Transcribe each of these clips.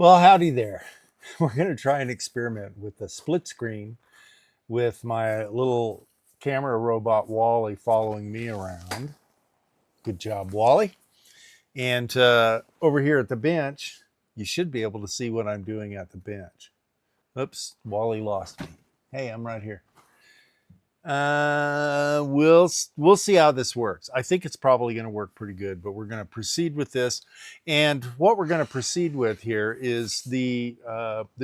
Well, howdy there. We're going to try an experiment with a split screen with my little camera robot Wally following me around. Good job, Wally. And over here at the bench, you should be able to see what I'm doing at the bench. Oops, Wally lost me. Hey, I'm right here. We'll see how this works. I think it's probably going to work pretty good, but we're going to proceed with this. And what we're going to proceed with here is the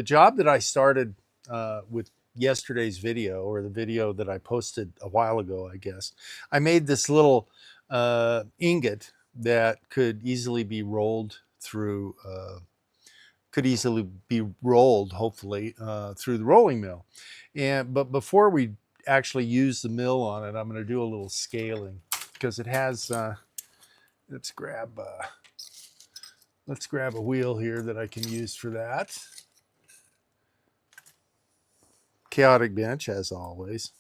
job that I started with yesterday's video, or the video that I posted a while ago, I guess. I made this little ingot that could easily be rolled through. Hopefully, through the rolling mill. But before we actually use the mill on it, I'm going to do a little scaling because it has. Let's grab a wheel here that I can use for that. Chaotic bench as always,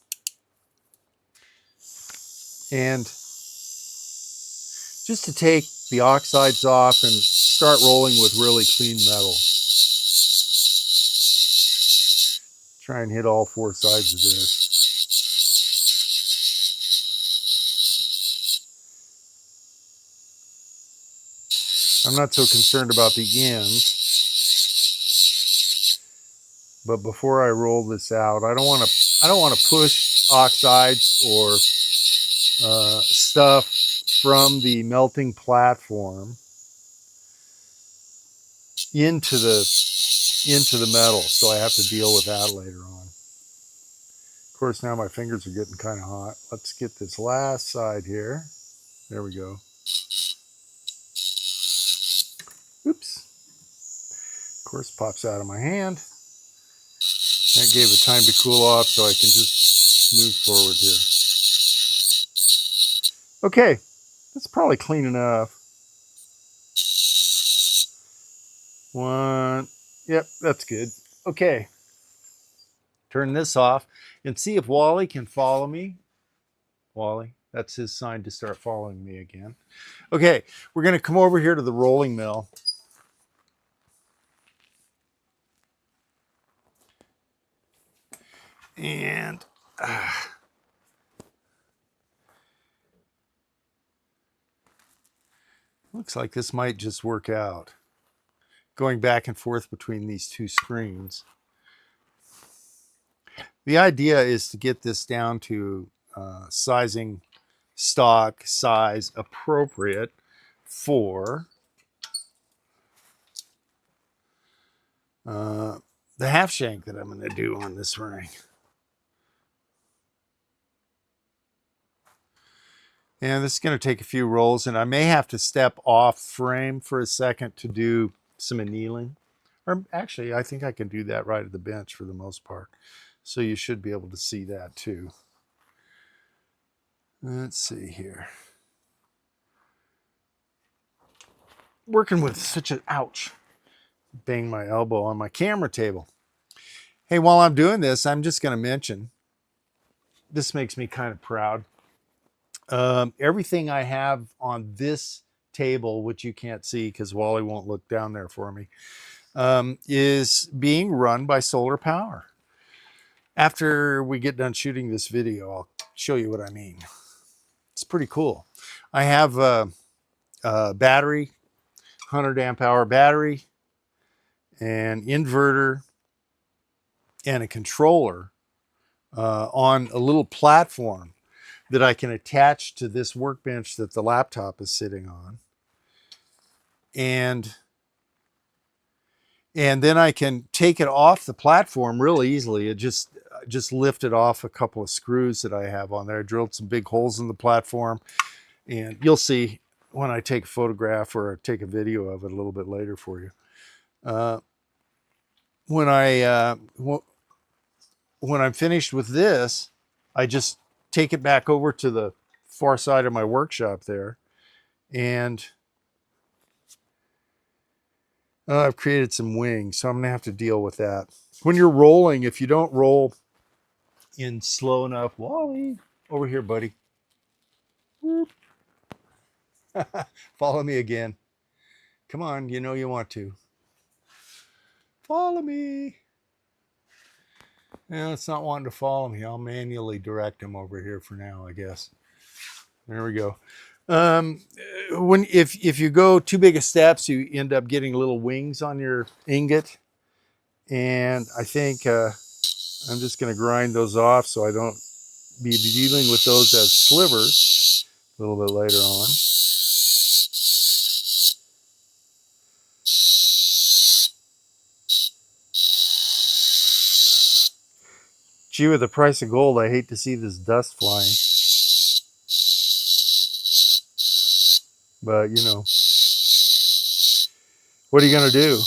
and just to take the oxides off and start rolling with really clean metal. Try and hit all four sides of this. I'm not so concerned about the ends, but before I roll this out, I don't want to push oxides or stuff from the melting platform into the metal, so I have to deal with that later on. Of course, now my fingers are getting kind of hot. Let's get this last side here. There we go. Oops. Of course, pops out of my hand. That gave it time to cool off, so I can just move forward here. Okay, that's probably clean enough. One. Yep, that's good. Okay. Turn this off and see if Wally can follow me. Wally, that's his sign to start following me again. Okay, we're going to come over here to the rolling mill. And looks like this might just work out. Going back and forth between these two screens. The idea is to get this down to sizing stock size appropriate for the half shank that I'm going to do on this ring. And this is going to take a few rolls, and I may have to step off frame for a second to do some annealing. Or actually, I think I can do that right at the bench for the most part. So you should be able to see that too. Let's see here. Working with such an ouch. Bang my elbow on my camera table. Hey, while I'm doing this, I'm just going to mention, this makes me kind of proud. Everything I have on this table, which you can't see because Wally won't look down there for me, is being run by solar power. After we get done shooting this video, I'll show you what I mean. It's pretty cool. I have a battery, 100 amp hour battery, an inverter, and a controller on a little platform that I can attach to this workbench that the laptop is sitting on. And then I can take it off the platform real easily. It just lifted off a couple of screws that I have on there. I drilled some big holes in the platform, and you'll see when I take a photograph or take a video of it a little bit later for you. When I'm finished with this, I just take it back over to the far side of my workshop there, and I've created some wings, so I'm gonna have to deal with that. When you're rolling, if you don't roll in slow enough, Wally, over here, buddy. Follow me again. Come on, you know you want to. Follow me. Yeah, it's not wanting to follow me. I'll manually direct him over here for now, I guess. There we go. Um, if you go too big of steps, you end up getting little wings on your ingot, and I think I'm just going to grind those off so I don't be dealing with those as slivers a little bit later on. Gee, with the price of gold, I hate to see this dust flying. But, you know, what are you going to do?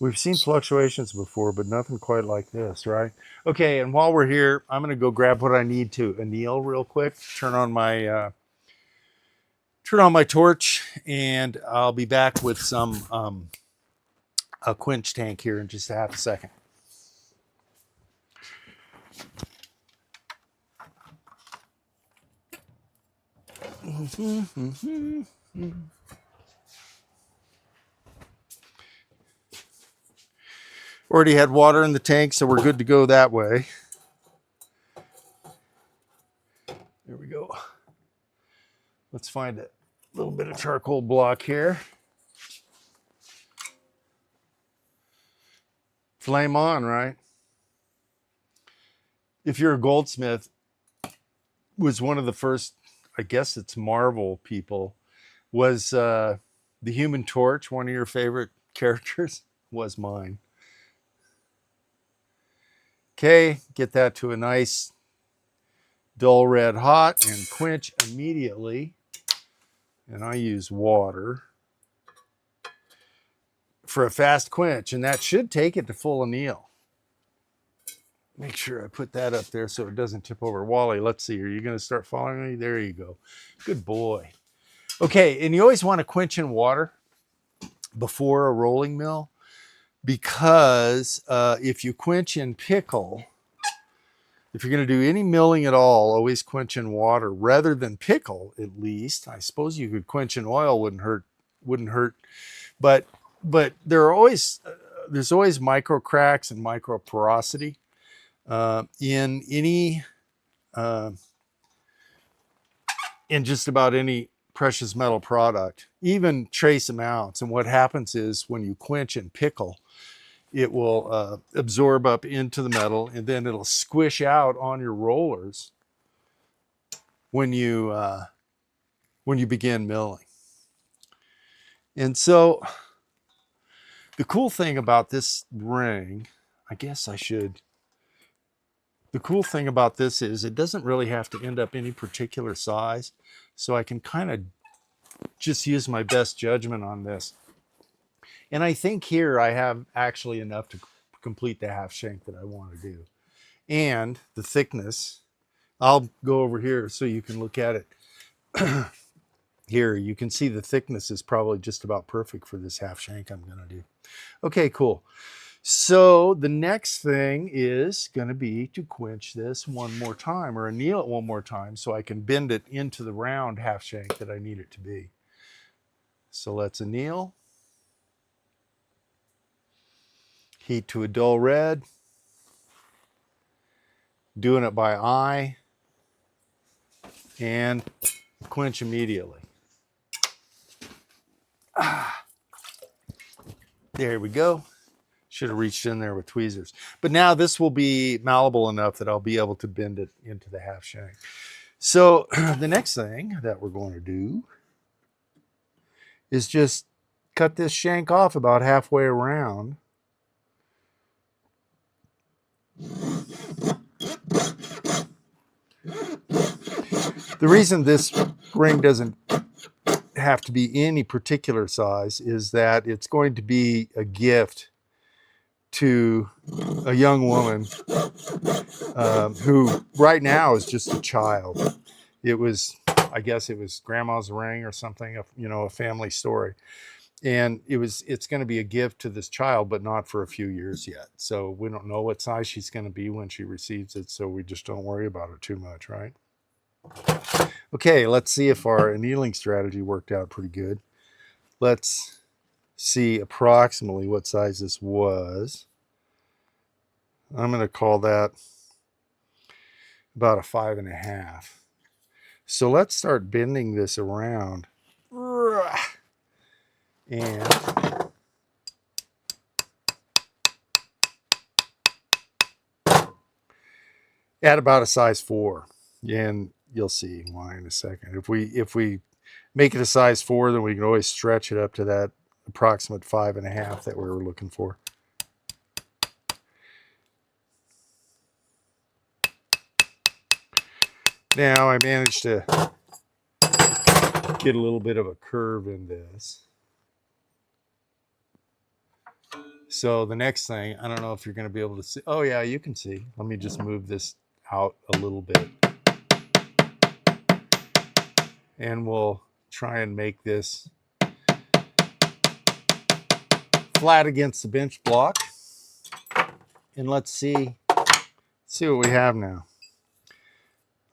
We've seen fluctuations before, but nothing quite like this, right? Okay, and while we're here, I'm going to go grab what I need to anneal real quick. Turn on my torch, and I'll be back with some a quench tank here in just a half a second. Already had water in the tank, so we're good to go that way. There we go. Let's find a little bit of charcoal block here. Flame on, right? If you're a goldsmith, was one of the first, I guess it's Marvel people, was the Human Torch one of your favorite characters? Was mine. Okay, get that to a nice dull red hot and quench immediately. And I use water for a fast quench, and that should take it to full anneal. Make sure I put that up there so it doesn't tip over. Wally, let's see. Are you going to start following me? There you go. Good boy. Okay, and you always want to quench in water before a rolling mill, because if you quench in pickle, if you're going to do any milling at all, always quench in water rather than pickle. At least, I suppose you could quench in oil, wouldn't hurt. But there's always micro cracks and micro porosity in any in just about any precious metal product, even trace amounts. And what happens is when you quench and pickle, it will absorb up into the metal, and then it'll squish out on your rollers when you begin milling. And so the cool thing about this ring, the cool thing about this is it doesn't really have to end up any particular size. So I can kind of just use my best judgment on this. And I think here I have actually enough to complete the half shank that I want to do. And the thickness, I'll go over here so you can look at it. Here, you can see the thickness is probably just about perfect for this half shank I'm going to do. Okay, cool. So the next thing is going to be to quench this one more time, or anneal it one more time, so I can bend it into the round half shank that I need it to be. So let's anneal. Heat to a dull red. Doing it by eye. And quench immediately. There we go. Should have reached in there with tweezers. But now this will be malleable enough that I'll be able to bend it into the half shank. So the next thing that we're going to do is just cut this shank off about halfway around. The reason this ring doesn't have to be any particular size is that it's going to be a gift to a young woman who right now is just a child. I guess it was grandma's ring or something, a family story. And it's going to be a gift to this child, but not for a few years yet. So we don't know what size she's going to be when she receives it. So we just don't worry about it too much, right? Okay, let's see if our annealing strategy worked out pretty good. Let's see approximately what size this was. I'm going to call that about a 5.5. So let's start bending this around. And at about a size 4. And you'll see why in a second. If we make it a size 4, then we can always stretch it up to that approximate 5.5 that we were looking for. Now I managed to get a little bit of a curve in this. So the next thing, I don't know if you're going to be able to see. Oh yeah, you can see. Let me just move this out a little bit. And we'll try and make this flat against the bench block. And let's see what we have now.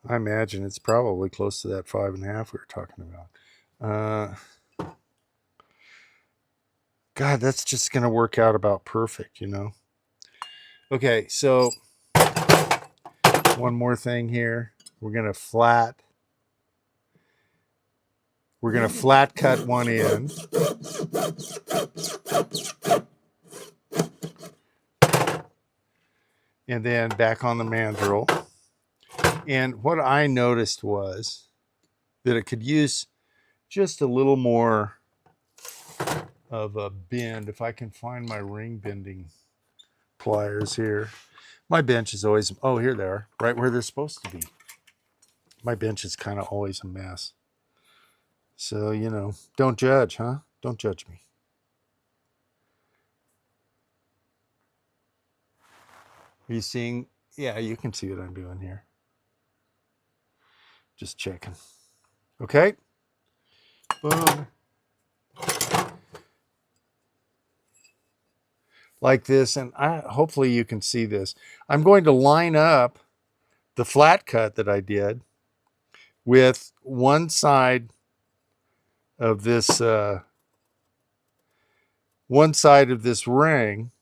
I imagine it's probably close to that 5.5 we were talking about. God, that's just going to work out about perfect, you know. Okay, so one more thing here. We're going to flat cut one end. And then back on the mandrel. And what I noticed was that it could use just a little more of a bend. If I can find my ring bending pliers here. My bench is always, oh, here they are, right where they're supposed to be. My bench is kind of always a mess. So, you know, don't judge, huh? Don't judge me. Are you seeing? Yeah, you can see what I'm doing here. Just checking. Okay. Boom. Like this, and hopefully you can see this. I'm going to line up the flat cut that I did with one side of this ring,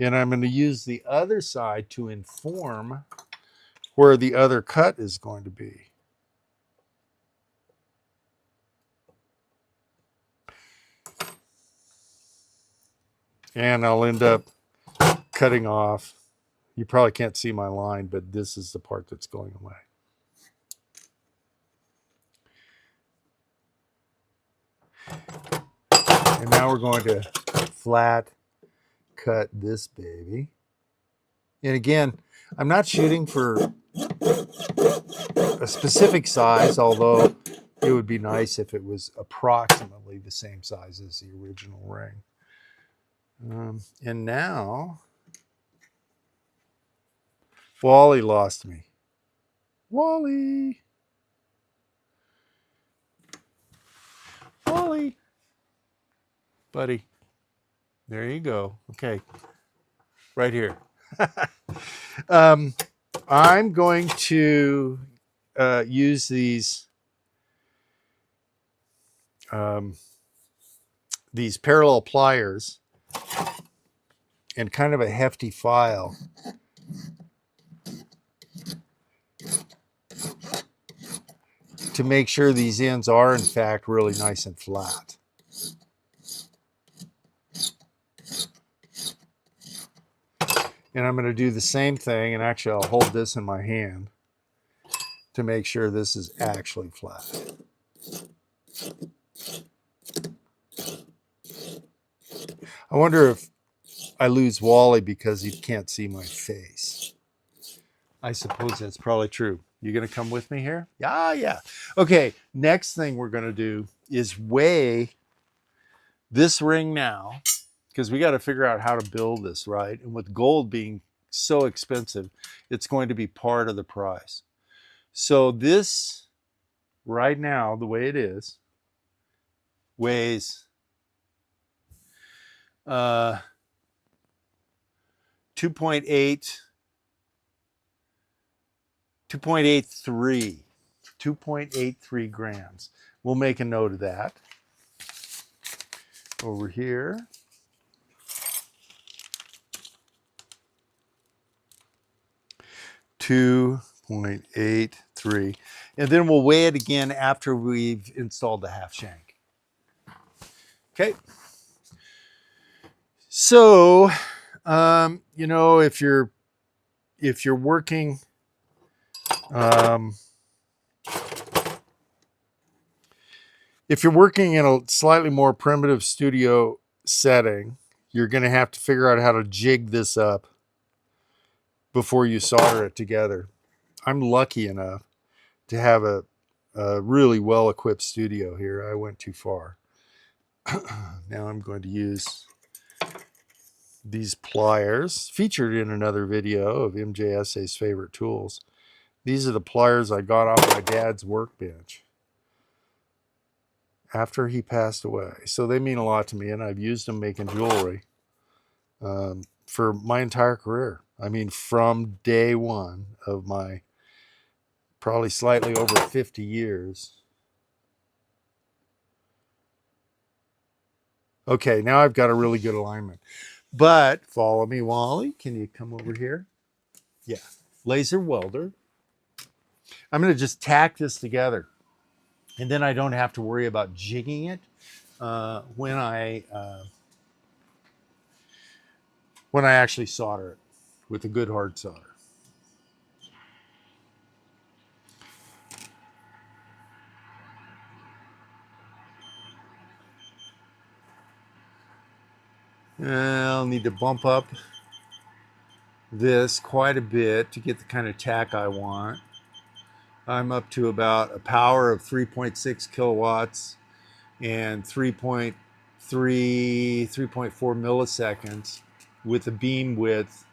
and I'm going to use the other side to inform where the other cut is going to be. And I'll end up cutting off. You probably can't see my line, but this is the part that's going away. And now we're going to flat cut this baby. And again, I'm not shooting for a specific size, although it would be nice if it was approximately the same size as the original ring. And now, Wally lost me. Wally. Wally. Buddy. There you go. Okay. Right here. I'm going to use these parallel pliers and kind of a hefty file to make sure these ends are in fact really nice and flat. And I'm going to do the same thing, and actually I'll hold this in my hand to make sure this is actually flat. I wonder if I lose Wally because he can't see my face. I suppose that's probably true. You going to come with me here? Yeah. Okay, next thing we're going to do is weigh this ring now, because we got to figure out how to build this, right? And with gold being so expensive, it's going to be part of the price. So this, right now, the way it is, weighs 2.83 grams. We'll make a note of that. over here. .83, and then we'll weigh it again after we've installed the half shank. Okay. So, you know, if you're working, if you're working in a slightly more primitive studio setting, you're going to have to figure out how to jig this up before you solder it together. I'm lucky enough to have a really well-equipped studio here. I went too far. Now I'm going to use these pliers, featured in another video of MJSA's favorite tools. These are the pliers I got off my dad's workbench after he passed away. So they mean a lot to me, and I've used them making jewelry for my entire career. I mean, from day one of my probably slightly over 50 years. Okay, now I've got a really good alignment. But follow me, Wally. Can you come over here? Yeah. Laser welder. I'm going to just tack this together. And then I don't have to worry about jigging it when I actually solder it with a good hard solder. I'll need to bump up this quite a bit to get the kind of tack I want. I'm up to about a power of 3.6 kilowatts and 3.4 milliseconds with a beam width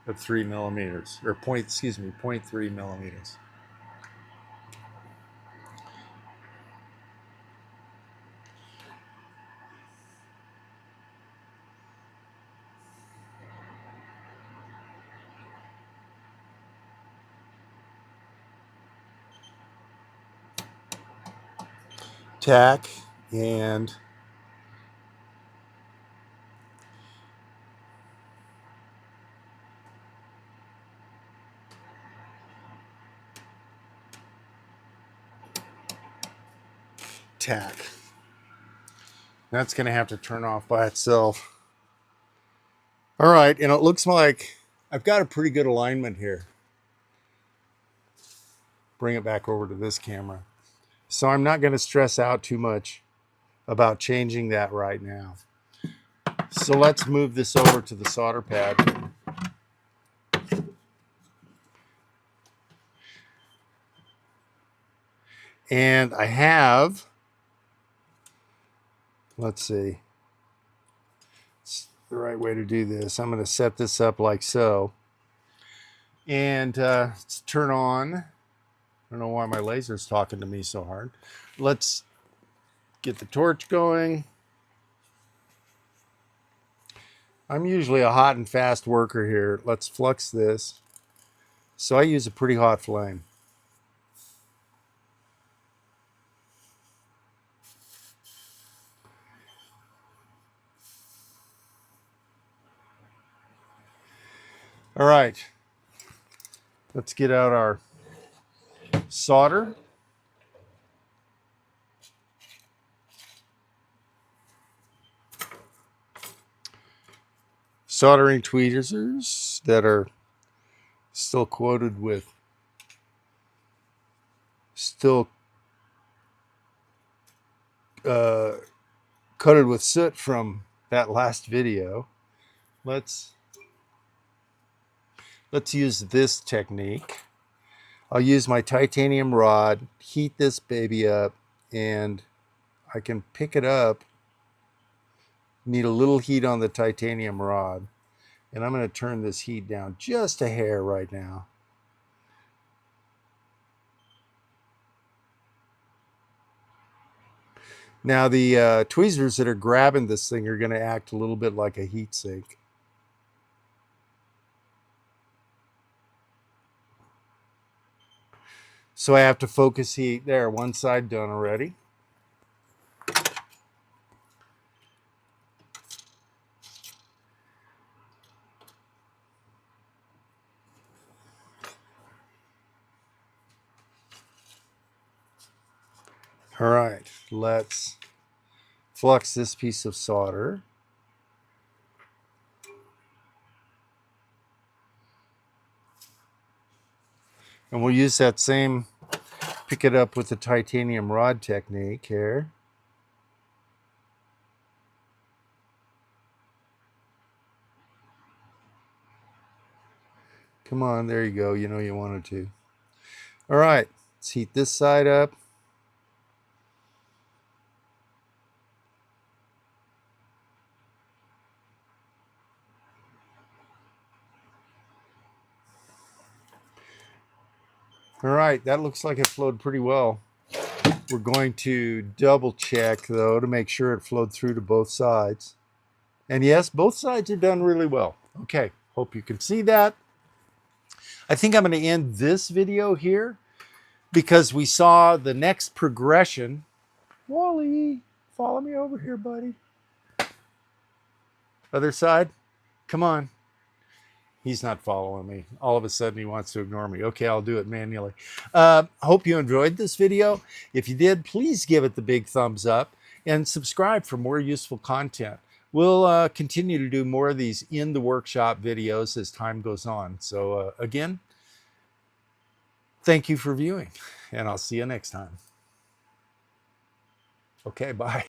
of 3 millimeters, or 0.3 millimeters. Tack and tack. That's going to have to turn off by itself. All right, and it looks like I've got a pretty good alignment here. Bring it back over to this camera. So I'm not going to stress out too much about changing that right now. So let's move this over to the solder pad. And I have, let's see, it's the right way to do this. I'm going to set this up like so. And let's turn on, I don't know why my laser's talking to me so hard. Let's get the torch going. I'm usually a hot and fast worker here. Let's flux this. So I use a pretty hot flame. All right, let's get out our solder. Soldering tweezers that are still coated with coated with soot from that last video. Let's use this technique. I'll use my titanium rod, heat this baby up, and I can pick it up. Need a little heat on the titanium rod, and I'm going to turn this heat down just a hair right now. Now the tweezers that are grabbing this thing are going to act a little bit like a heat sink. So I have to focus heat there. One side done already. All right, let's flux this piece of solder. And we'll use that same pick it up with the titanium rod technique here. Come on, there you go. You know you wanted to. All right, let's heat this side up. All right, that looks like it flowed pretty well. We're going to double check though to make sure it flowed through to both sides. And yes, both sides are done really well. Okay, hope you can see that. I think I'm going to end this video here because we saw the next progression. Wally, follow me over here, buddy. Other side, come on. He's not following me. All of a sudden he wants to ignore me. Okay, I'll do it manually. Hope you enjoyed this video. If you did, please give it the big thumbs up and subscribe for more useful content. We'll continue to do more of these in the workshop videos as time goes on. So again, thank you for viewing, and I'll see you next time. Okay, bye.